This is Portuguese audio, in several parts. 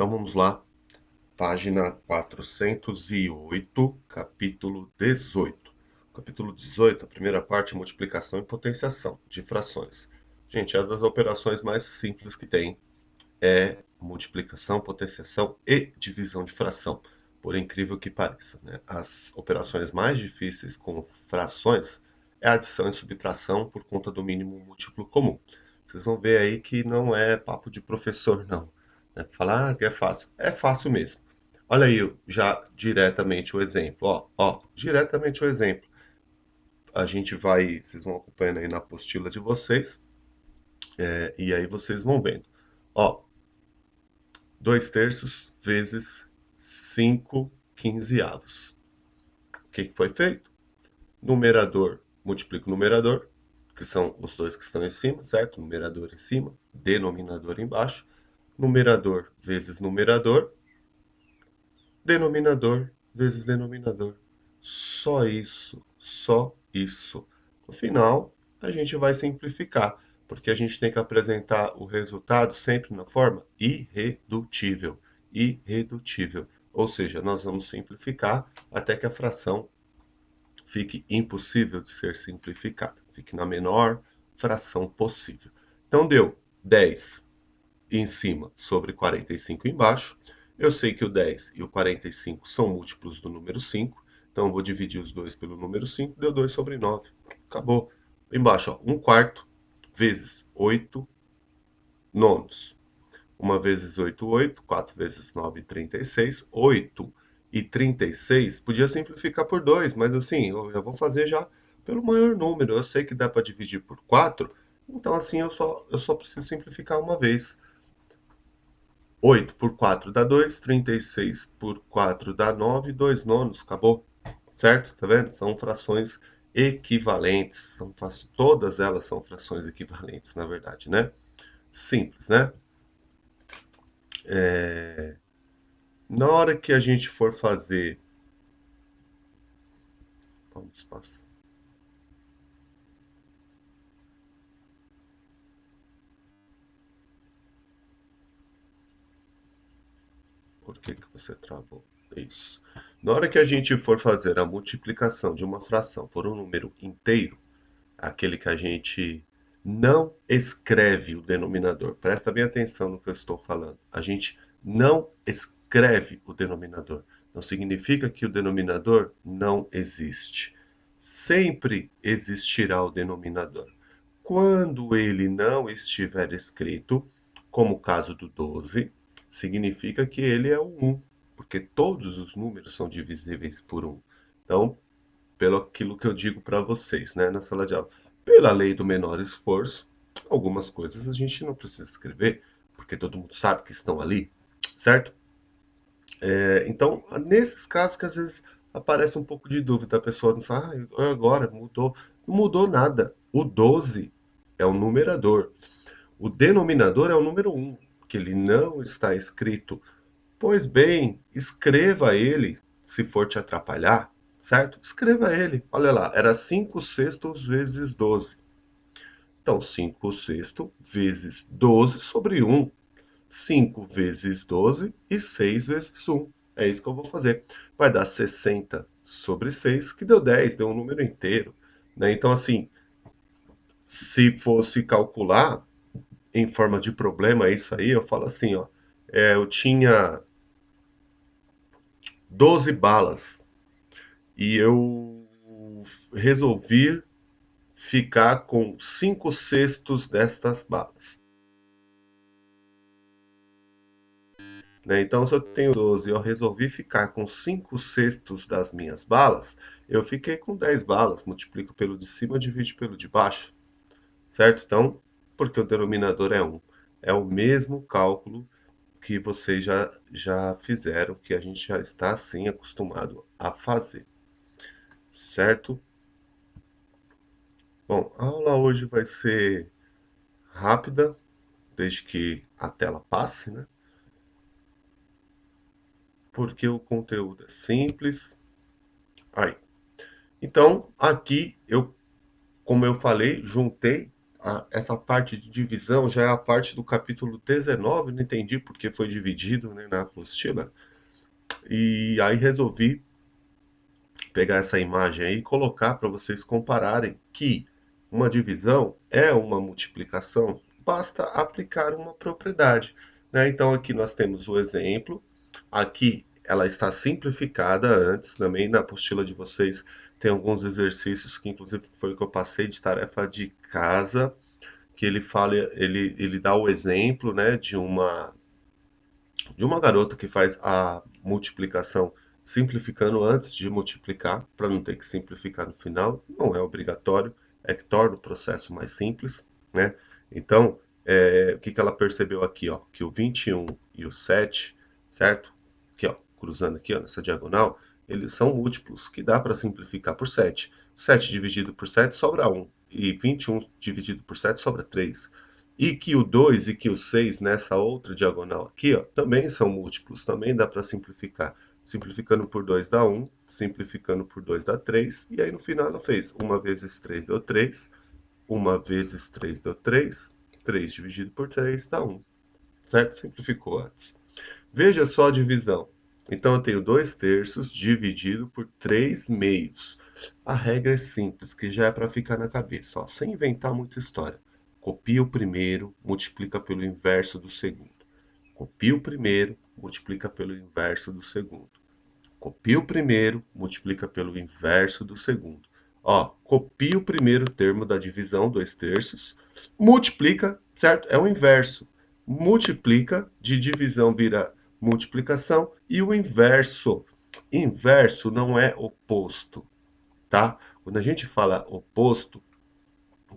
Então vamos lá, página 408, capítulo 18. Capítulo 18, a primeira parte, multiplicação e potenciação de frações. Gente, é uma das operações mais simples que tem, é multiplicação, potenciação e divisão de fração, por incrível que pareça, né? As operações mais difíceis com frações é adição e subtração por conta do mínimo múltiplo comum. Vocês vão ver aí que não é papo de professor, não. Né? Falar que é fácil mesmo. Olha aí já diretamente o exemplo, diretamente o exemplo. A gente vai, vocês vão acompanhando aí na apostila de vocês, e aí vocês vão vendo. Ó, 2/3 vezes 5/15. O que foi feito? Numerador multiplica o numerador, que são os dois que estão em cima, certo? Numerador em cima, denominador embaixo. Numerador vezes numerador, denominador vezes denominador. Só isso, só isso. No final, a gente vai simplificar, porque a gente tem que apresentar o resultado sempre na forma irredutível. Irredutível. Ou seja, nós vamos simplificar até que a fração fique impossível de ser simplificada. Fique na menor fração possível. Então deu 10 em cima sobre 45 embaixo. Eu sei que o 10 e o 45 são múltiplos do número 5, então eu vou dividir os dois pelo número 5, deu 2 sobre 9. Acabou. Embaixo, ó, 1/4 vezes 8 nonos. 1 vezes 8, 8. 4 vezes 9, 36. 8 e 36, podia simplificar por 2, mas assim, eu vou fazer já pelo maior número. Eu sei que dá para dividir por 4, então assim eu só preciso simplificar uma vez. 8 por 4 dá 2, 36 por 4 dá 9, 2 nonos, acabou. Certo? Tá vendo? São frações equivalentes, todas elas são frações equivalentes, na verdade, né? Simples, né? Na hora que a gente for fazer... Vamos passar. Por que que você travou? Isso. Na hora que a gente for fazer a multiplicação de uma fração por um número inteiro, aquele que a gente não escreve o denominador. Presta bem atenção no que eu estou falando. A gente não escreve o denominador. Não significa que o denominador não existe. Sempre existirá o denominador. Quando ele não estiver escrito, como o caso do 12, significa que ele é o 1, porque todos os números são divisíveis por 1. Então, pelo aquilo que eu digo para vocês, né, na sala de aula. Pela lei do menor esforço, algumas coisas a gente não precisa escrever, porque todo mundo sabe que estão ali, certo? Então, nesses casos que às vezes aparece um pouco de dúvida, a pessoa não sabe, agora mudou. Não mudou nada. O 12 é o numerador. O denominador é o número 1, que ele não está escrito. Pois bem, escreva ele, se for te atrapalhar, certo? Escreva ele. Olha lá, era 5/6 vezes 12. Então, 5/6 vezes 12 sobre 1. 5 vezes 12 e 6 vezes 1. É isso que eu vou fazer. Vai dar 60 sobre 6, que deu 10, deu um número inteiro. Né? Então, assim, se fosse calcular em forma de problema isso aí, eu falo assim, ó, eu tinha 12 balas e eu resolvi ficar com 5/6 destas balas. Né? Então, se eu tenho 12 e eu resolvi ficar com 5/6 das minhas balas, eu fiquei com 10 balas. Multiplico pelo de cima, divide pelo de baixo. Certo? Então, porque o denominador é 1. É o mesmo cálculo que vocês já fizeram, que a gente já está assim acostumado a fazer. Certo? Bom, a aula hoje vai ser rápida, desde que a tela passe, né? Porque o conteúdo é simples. Aí. Então, aqui eu, como eu falei, juntei essa parte de divisão já é a parte do capítulo 19, não entendi porque foi dividido, né, na apostila. E aí resolvi pegar essa imagem aí e colocar para vocês compararem que uma divisão é uma multiplicação, basta aplicar uma propriedade, né? Então aqui nós temos o exemplo, aqui ela está simplificada antes, também na apostila de vocês tem alguns exercícios que inclusive foi o que eu passei de tarefa de casa, que ele fala, ele dá o exemplo, né, de uma garota que faz a multiplicação simplificando antes de multiplicar, para não ter que simplificar no final, não é obrigatório, é que torna o processo mais simples, né? Então, o que que ela percebeu aqui, ó? Que o 21 e o 7, certo? Aqui, ó, cruzando aqui, ó, nessa diagonal, eles são múltiplos, que dá para simplificar por 7. 7 dividido por 7 sobra 1, e 21 dividido por 7 sobra 3. E que o 2 e que o 6 nessa outra diagonal aqui, ó, também são múltiplos, também dá para simplificar. Simplificando por 2 dá 1, simplificando por 2 dá 3, e aí no final ela fez 1 vezes 3 deu 3, 1 vezes 3 deu 3, 3 dividido por 3 dá 1, certo? Simplificou antes. Veja só a divisão. Então eu tenho 2 terços dividido por 3 meios. A regra é simples, que já é para ficar na cabeça, ó, sem inventar muita história. Copia o primeiro, multiplica pelo inverso do segundo. Copia o primeiro, multiplica pelo inverso do segundo. Copia o primeiro, multiplica pelo inverso do segundo. Ó, copia o primeiro termo da divisão, 2 terços, multiplica, certo? É o inverso. Multiplica, de divisão vira multiplicação, e o inverso. Inverso não é oposto, tá? Quando a gente fala oposto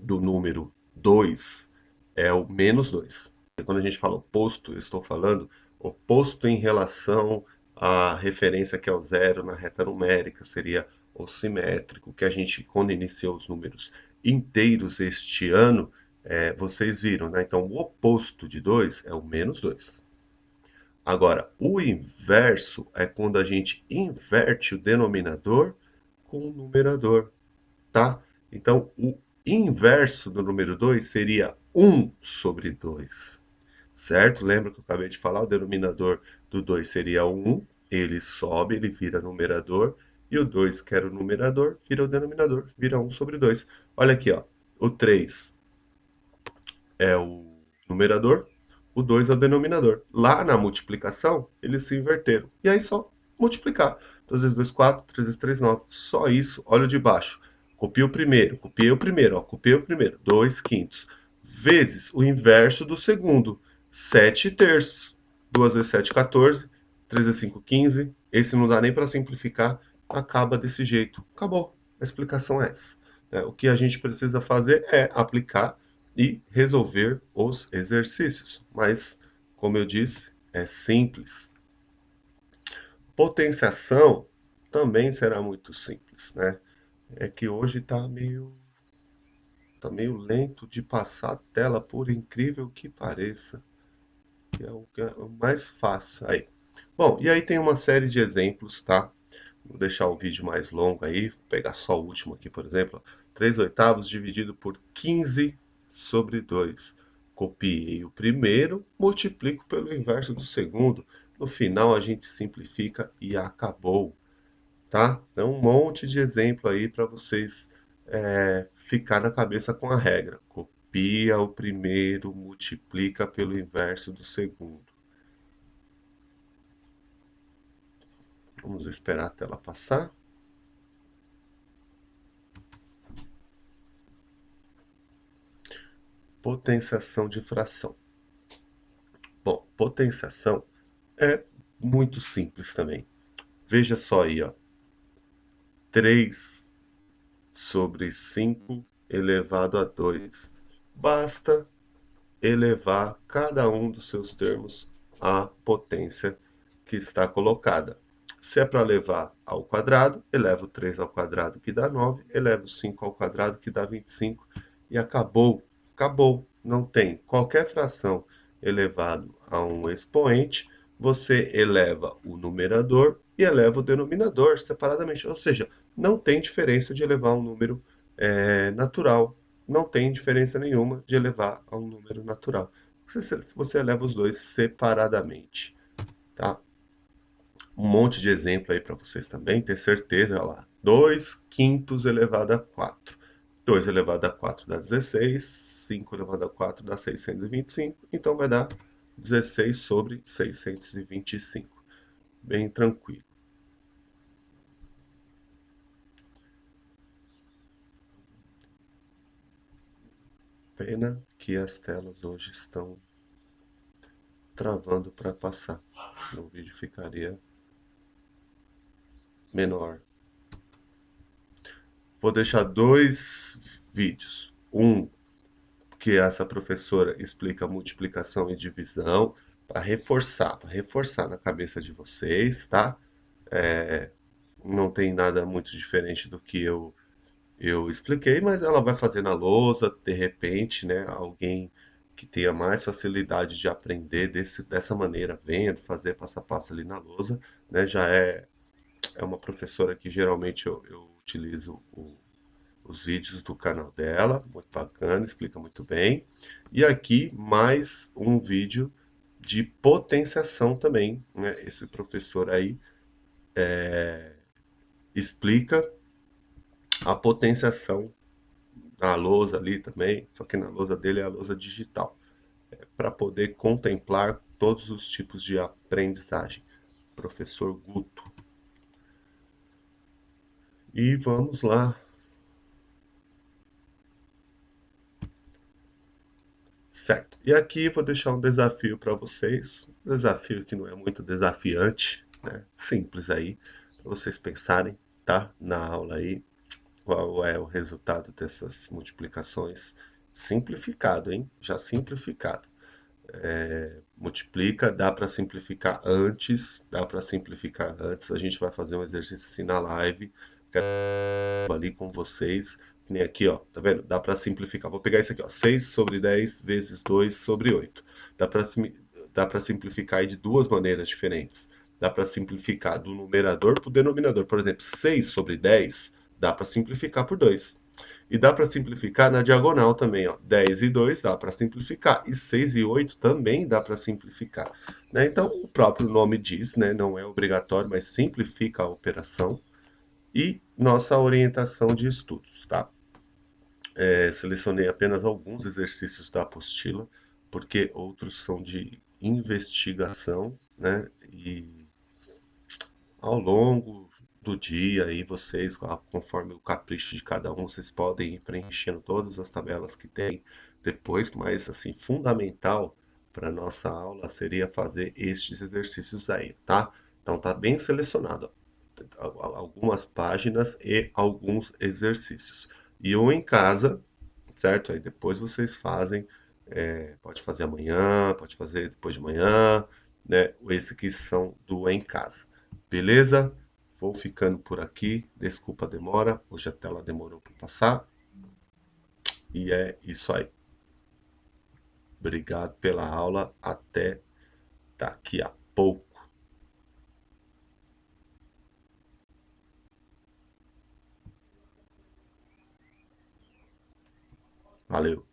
do número 2, é o menos 2. Quando a gente fala oposto, eu estou falando oposto em relação à referência que é o zero na reta numérica, seria o simétrico, que a gente, quando iniciou os números inteiros este ano, vocês viram, né? Então, o oposto de 2 é o menos 2. Agora, o inverso é quando a gente inverte o denominador com o numerador, tá? Então, o inverso do número 2 seria 1 sobre 2, certo? Lembra que eu acabei de falar? O denominador do 2 seria 1, ele sobe, ele vira numerador, e o 2, que era o numerador, vira o denominador, vira 1 sobre 2. Olha aqui, ó, o 3 é o numerador, o 2 é o denominador. Lá na multiplicação, eles se inverteram. E aí só multiplicar. 2 vezes 2, 4, 3 vezes 3, 9. Só isso. Olha o de baixo. Copia o primeiro, copiei o primeiro, ó, copiei o primeiro. 2 quintos. Vezes o inverso do segundo. 7 terços. 2 vezes 7, 14. 3 vezes 5, 15. Esse não dá nem para simplificar. Acaba desse jeito. Acabou. A explicação é essa. O que a gente precisa fazer é aplicar e resolver os exercícios. Mas, como eu disse, é simples. Potenciação também será muito simples, né? É que hoje tá meio lento de passar a tela, por incrível que pareça, que é o mais fácil aí. Bom, e aí tem uma série de exemplos, tá? Vou deixar o vídeo mais longo aí, vou pegar só o último aqui, por exemplo. 3 oitavos dividido por 15 sobre 2. Copiei o primeiro, multiplico pelo inverso do segundo. No final a gente simplifica e acabou, tá? Então um monte de exemplo aí para vocês ficar na cabeça com a regra. Copia o primeiro, multiplica pelo inverso do segundo. Vamos esperar a tela passar. Potenciação de fração. Bom, potenciação é muito simples também. Veja só aí, ó. 3 sobre 5 elevado a 2. Basta elevar cada um dos seus termos à potência que está colocada. Se é para levar ao quadrado, eleva o 3 ao quadrado, que dá 9, eleva o 5 ao quadrado, que dá 25, e acabou. Acabou. Não tem qualquer fração elevado a um expoente, você eleva o numerador e eleva o denominador separadamente. Ou seja, não tem diferença de elevar um número natural não tem diferença nenhuma de elevar a um número natural. Se você eleva os dois separadamente, tá? Um monte de exemplo aí para vocês também ter certeza, olha lá. 2 quintos elevado a 4. 2 elevado a 4 dá 16, 5 elevado a 4 dá 625, então vai dar 16 sobre 625. Bem tranquilo. Pena que as telas hoje estão travando para passar. O vídeo ficaria menor. Vou deixar dois vídeos. Um que essa professora explica multiplicação e divisão para reforçar na cabeça de vocês, tá? Não tem nada muito diferente do que eu expliquei, mas ela vai fazer na lousa, de repente, né? Alguém que tenha mais facilidade de aprender dessa maneira, vendo, fazer passo a passo ali na lousa, né? É uma professora que geralmente eu utilizo os vídeos do canal dela, muito bacana, explica muito bem. E aqui mais um vídeo de potenciação também, né? Esse professor aí explica a potenciação na lousa ali também, só que na lousa dele é a lousa digital, para poder contemplar todos os tipos de aprendizagem. Professor Guto. E vamos lá. Certo. E aqui vou deixar um desafio para vocês. Um desafio que não é muito desafiante, né? Simples aí, para vocês pensarem, tá? Na aula aí, qual é o resultado dessas multiplicações simplificado, hein? Já simplificado. Multiplica, dá para simplificar antes, dá para simplificar antes. A gente vai fazer um exercício assim na live, ali com vocês, que nem aqui, ó, tá vendo? Dá para simplificar. Vou pegar isso aqui, ó, 6 sobre 10 vezes 2 sobre 8. Dá para simplificar aí de duas maneiras diferentes. Dá para simplificar do numerador para o denominador. Por exemplo, 6 sobre 10 dá para simplificar por 2. E dá para simplificar na diagonal também, ó. 10 e 2 dá para simplificar. E 6 e 8 também dá para simplificar. Né? Então, o próprio nome diz, né? Não é obrigatório, mas simplifica a operação. E nossa orientação de estudos, tá? Selecionei apenas alguns exercícios da apostila, porque outros são de investigação, né? E ao longo do dia aí vocês, conforme o capricho de cada um, vocês podem ir preenchendo todas as tabelas que tem depois, mas assim, fundamental para nossa aula seria fazer estes exercícios aí, tá? Então tá bem selecionado, ó, algumas páginas e alguns exercícios. E um em casa, certo? Aí depois vocês fazem, pode fazer amanhã, pode fazer depois de manhã, né? Esse que são do em casa. Beleza? Vou ficando por aqui. Desculpa a demora. Hoje a tela demorou para passar. E é isso aí. Obrigado pela aula. Até daqui a pouco. Valeu.